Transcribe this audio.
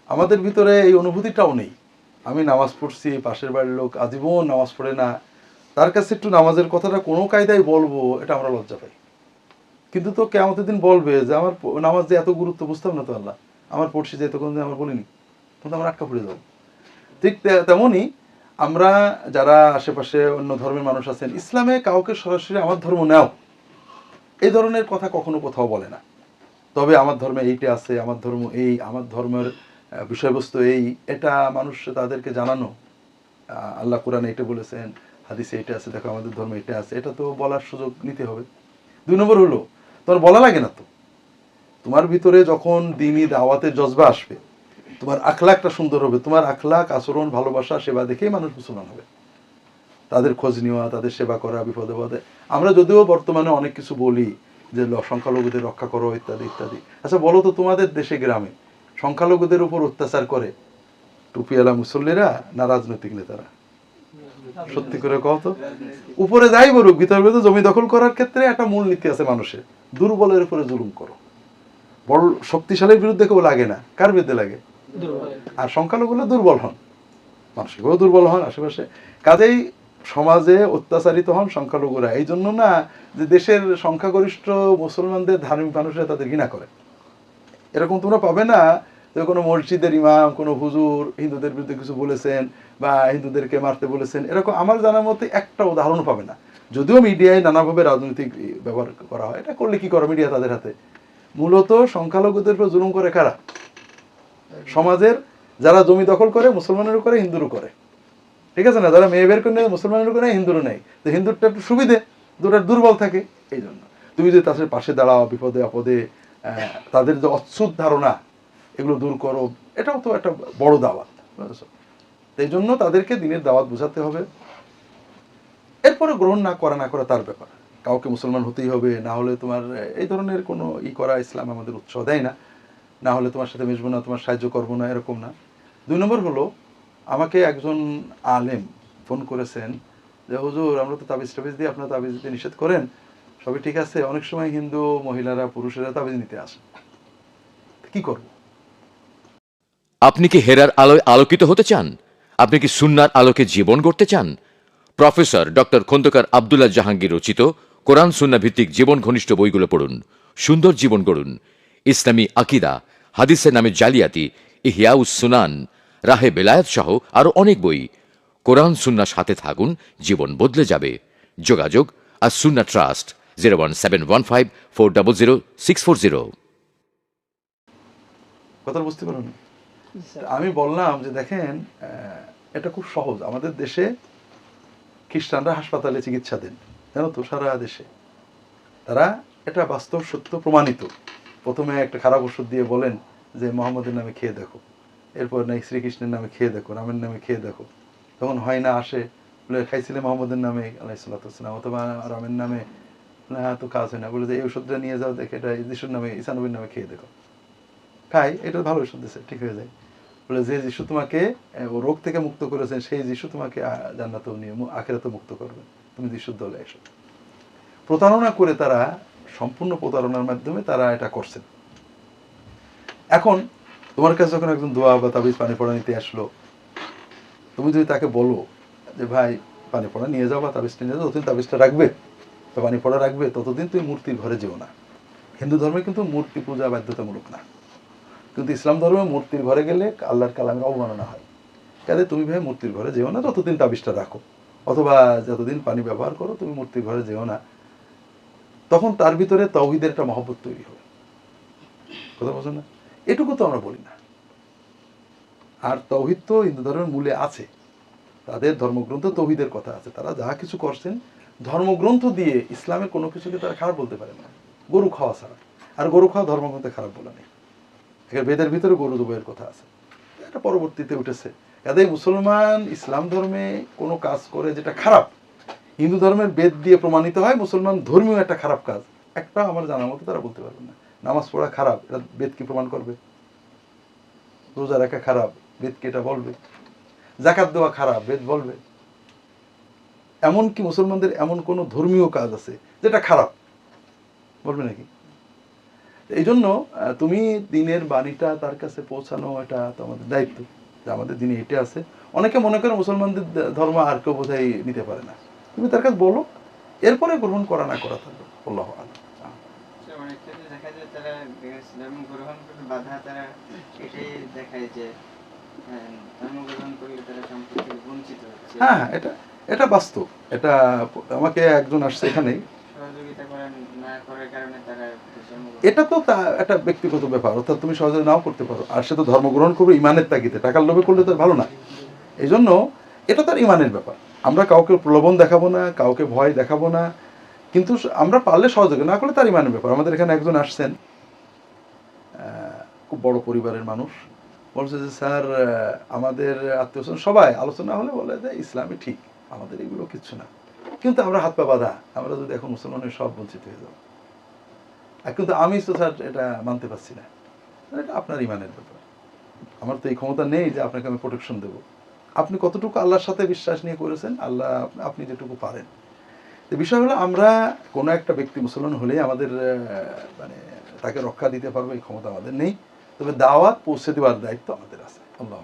আমাদের ভিতরে এই অনুভূতিটাও নেই। আমি নামাজ পড়ছি, পাশের বাড়ির লোক আজীবন নামাজ পড়ে না, তার কাছে একটু নামাজের কথাটা কোনো কায়দায় বলবো, এটা আমরা লজ্জা পাই। কিন্তু তো কিয়ামতের দিন বলবে যে আমার নামাজ যে এত গুরুত্ব বুঝতাম না তো আল্লাহ, আমার পড়ছি যে এত কোনদিন আমার বলিনি, তখন আমরা আটকা পড়ে যাবো। ঠিক তেমনই আমরা যারা আশেপাশে অন্য ধর্মের মানুষ আছেন, ইসলামে কাউকে সরাসরি আমার ধর্ম নাও এই ধরনের কথা কখনো কোথাও বলে না। তবে আমার ধর্মে এইটা আছে, আমার ধর্ম এই, আমার ধর্মের বিষয়বস্তু এই, এটা মানুষ তাদেরকে জানানো। আল্লাহ কোরআনে এটা বলেছেন, হাদিসে এটা আছে, দেখো আমাদের ধর্মে এটা আছে, এটা তো বলার সুযোগ নিতে হবে। 2 নম্বর হলো, তোমার বলা লাগে না তো। তোমার ভিতরে যখন দ্বীনি দাওয়াতের জজবা আসবে, তোমার আখলাকটা সুন্দর হবে, তোমার আখলাক, আচরণ, ভালোবাসা, সেবা দেখেই মানুষ মুসলমান হবে। তাদের খোঁজ নেওয়া, তাদের সেবা করা, বিপদে পদে। আমরা যদিও বর্তমানে অনেক কিছু বলি যে সংখ্যালঘুদের রক্ষা করো ইত্যাদি ইত্যাদি। আচ্ছা বলো তো, তোমাদের দেশে গ্রামে সংখ্যালঘুদের উপর অত্যাচার করে টুপিওয়ালা মুসল্লিরা না রাজনৈতিক নেতারা? সত্যি করে কও তো। উপরে যাই বলুক, ভিতরে ভিতরে জমি দখল করার ক্ষেত্রে একটা মূল নীতি আছে মানুষের, দুর্বলের উপরে জুলুম করো। বড় শক্তিশালীর বিরুদ্ধে কেউ লাগে না, কার বিরুদ্ধে লাগে? আর সংখ্যালঘুরা দুর্বল হন, মানসিকভাবে দুর্বল হন আশেপাশে। কাজেই সমাজে অত্যাচারিত হন সংখ্যালঘুরা। এই জন্য না যে দেশের সংখ্যাগরিষ্ঠ মুসলমানদের ধার্মিক মানুষরা তাদের ঘৃণা করে। এরকম তোমরা পাবে না যে কোনো মসজিদের ইমাম, কোনো হুজুর হিন্দুদের বিরুদ্ধে কিছু বলেছেন বা হিন্দুদেরকে মারতে বলেছেন, এরকম আমার জানার মতে একটা উদাহরণ পাবে না। যদিও মিডিয়ায় নানাভাবে রাজনৈতিক ব্যবহার করা হয়, এটা করলে কি করো, মিডিয়া তাদের হাতে। মূলত সংখ্যালঘুদের উপর জুলুম করে কারা? সমাজের যারা জমি দখল করে, মুসলমানেরও করে, হিন্দুরও করে। ঠিক আছে না? যারা মেয়ে বের করে নেয়, মুসলমানেরও করে, হিন্দুরও নেই। তো হিন্দুরটা একটু সুবিধে, দুটার দুর্বল থাকে। এই জন্য তুমি যদি তাদের পাশে দাঁড়াও, বিপদে আপদে তাদের যে অচ্ছুত ধারণা এগুলো দূর করো, এটাও তো একটা বড় দাওয়াত, বুঝেছো? এই জন্য তাদেরকে দিনের দাওয়াত বোঝাতে হবে। এরপরে গ্রহণ না করা তার ব্যাপার। কাউকে মুসলমান হতেই হবে, না হলে তোমার এই ধরনের কোনো করা ইসলাম আমাদের উৎসাহ দেয় না। না হলে তোমার সাথে মিশবো না, তোমার সাহায্য করবো না, এরকম না। 2 নম্বর হলো, আমাকে একজন আলেম ফোন করেছেন যে হুজুর, আমরা তো তাবিজ টাবিজ দিয়ে, আপনারা তাবিজ দিতে নিষেধ করেন, সবই ঠিক আছে, অনেক সময় হিন্দু মহিলারা, পুরুষেরা তাবিজ নিতে আসে, কি করব? আপনি কি হেরার আলোয় আলোকিত হতে চান? আপনি কি সুন্নার আলোকে জীবন গড়তে চান? প্রফেসর ডক্টর খন্দকার আব্দুল্লাহ জাহাঙ্গীর রচিত কোরআন সুন্না ভিত্তিক জীবন ঘনিষ্ঠ বইগুলো পড়ুন, সুন্দর জীবন গড়ুন। ইসলামী আকিদা, হাদিসের নামে জালিয়াতি, ইহয়াউস সুনান, রাহে বেলায়েত সহ আরো অনেক বই। কোরআন সুন্নার সাথে থাকুন, জীবন বদলে যাবে। যোগাযোগ আর সুন্না ট্রাস্ট 01715400640। কথা বুঝতে পারুন? আমি বললাম যে দেখেন, এটা খুব সহজ। আমাদের দেশে খ্রিস্টানরা হাসপাতালে চিকিৎসা দেন, জানো তো, সারা দেশে। তারা এটা বাস্তব সত্য প্রমাণিত। প্রথমে একটা খারাপ ওষুধ দিয়ে বলেন যে মোহাম্মদের নামে খেয়ে দেখো, এরপর নাই শ্রীকৃষ্ণের নামে খেয়ে দেখো, রামের নামে খেয়ে দেখো। তখন হয় না, আসে বলে খাইছিলে মোহাম্মদের নামে আলাইহিসসালাম অথবা রামের নামে, না তো কাজ হয় না, বলে যে এই ওষুধটা নিয়ে যাও, দেখে এটা যিশুর নামে, ঈসা নবীর নামে খেয়ে দেখো। খাই, এটা ভালো ওষুধ দিচ্ছে, ঠিক হয়ে যায়। বলে যে যিশু তোমাকে রোগ থেকে মুক্ত করেছেন, সেই যিশু তোমাকে জান্নাতেও নিয়ে আখিরাতেও মুক্ত করবে, তুমি যিশুর দলে এসো। প্রতারণা করে তারা, সম্পূর্ণ প্রতারণার মাধ্যমে তারা এটা করছেন। এখন তোমার কাছে যখন একজন দোয়া বা তাবিজ পানি পড়া নিতে আসলো, তুমি যদি তাকে বলো যে ভাই পানি পড়া নিয়ে যাও বা তাবিজটা নিয়ে যাও, যতদিন তাবিজটা রাখবে বা পানি পড়া রাখবে, ততদিন তুমি মূর্তির ঘরে যেও না। হিন্দু ধর্মে কিন্তু মূর্তি পূজা বাধ্যতামূলক না, কিন্তু ইসলাম ধর্মে মূর্তির ঘরে গেলে আল্লাহর কালামের অবমাননা হয়। কাজে তুমি ভাই মূর্তির ঘরে যেও না, যতদিন তাবিজটা রাখো, অথবা যতদিন পানি ব্যবহার করো, তুমি মূর্তির ঘরে যেও না। তখন তার ভিতরে তাওহীদের একটা মহব্বত তৈরি হবে। কথা বলছো না? এটুকু তো আমরা বলি না। আর তাওহীদ তো হিন্দু ধর্মের মূলে আছে, তাদের ধর্মগ্রন্থ তাওহীদের কথা আছে। তারা যা কিছু করছেন ধর্মগ্রন্থ দিয়ে, ইসলামের কোনো কিছুকে তারা খারাপ বলতে পারে না, গরু খাওয়া ছাড়া। আর গরু খাওয়া ধর্মগ্রন্থে খারাপ বলা নেই। বেদের ভিতরে গরু দুবয়ের কথা আছে, এটা পরবর্তীতে উঠেছে। কাজেই মুসলমান ইসলাম ধর্মে কোনো কাজ করে যেটা খারাপ, হিন্দু ধর্মের বেদ দিয়ে প্রমাণিত হয় মুসলমান ধর্মীয় একটা খারাপ কাজ, একটা আমার জানার মতো তারা বলতে পারবেন না। নামাজ পড়া খারাপ, এটা বেদ কি প্রমাণ করবে? রোজা রাখা খারাপ, বেদ কি এটা বলবে? যাকাত দেওয়া খারাপ, বেদ বলবে? এমনকি মুসলমানদের এমন কোনো ধর্মীয় কাজ আছে যেটা খারাপ, বলবে নাকি? এই জন্য তুমি দিনের বাণীটা তার কাছে পৌঁছানো, এটা তো আমাদের দায়িত্ব, যে আমাদের দিনে এটা আছে। অনেকে মনে করে মুসলমানদের ধর্ম আর কেউ বোধহয় নিতে পারে না, তুমি তার কাছে বলো, এরপরে গ্রহণ করা না করা থাকবে। আল্লাহু আ'লাম। অনেক ক্ষেত্রে দেখা যায় তারা ইসলাম গ্রহণ করতে বাধা, তারা এটাই দেখায় যে ধর্ম গ্রহণ করলে তারা সম্পদ থেকে বঞ্চিত হচ্ছে। হ্যাঁ, এটা বাস্তব। এটা আমাকে একজন আসছে এখানেই, সহযোগিতা করেন না করার কারণে তারা এটা তো একটা ব্যক্তিগত ব্যাপার, অর্থাৎ তুমি সহজে নাও করতে পারো, আর সে তো ধর্ম গ্রহণ করবে ইমানের তাগিদে, টাকার লোভে করলে তো ভালো না। এই জন্য এটা তার ইমানের ব্যাপার। আমরা কাউকে প্রলোভন দেখাবো না, কাউকে ভয় দেখাবো না, কিন্তু আমরা পারলে সহযোগিতা, না করলে তার ইমানের ব্যাপার। আমাদের এখানে একজন আসছেন, খুব বড় পরিবারের মানুষ, বলছে যে স্যার আমাদের আত্মীয় স্বজন সবাই আলোচনা হলে বলে যে ইসলামই ঠিক, আমাদের এগুলো কিচ্ছু না, কিন্তু আমরা হাত পা বাঁধা, আমরা যদি এখন মুসলমানের সব বঞ্চিত হয়ে যাবো। কিন্তু আমি তো স্যার এটা মানতে পারছি না। এটা আপনার ইমানের ব্যাপার, আমার তো এই ক্ষমতা নেই যে আপনাকে আমি প্রোটেকশন দেবো। আপনি কতটুকু আল্লাহর সাথে বিশ্বাস নিয়ে করেছেন, আল্লাহ আপনি যেটুকু পারেন। তো বিষয় হলো, আমরা কোনো একটা ব্যক্তি মুসলমান হলেই আমাদের মানে তাকে রক্ষা দিতে পারবো এই ক্ষমতা আমাদের নেই, তবে দাওয়াত পৌঁছে দেওয়ার দায়িত্ব আমাদের আছে। আল্লাহ।